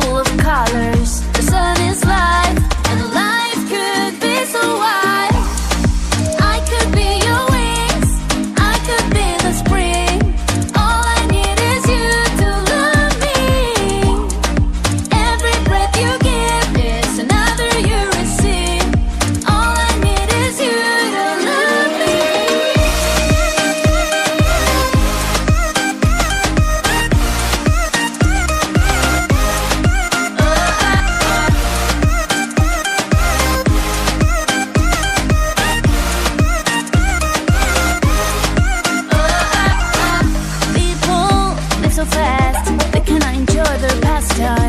full of colors. The sun is life, and life could be so wide. I could be your wings, I could be the spring. All I need is you to love me. Every breath you give is another you receive. All I need is you to love me. People live so fast, they cannot enjoy their pastime.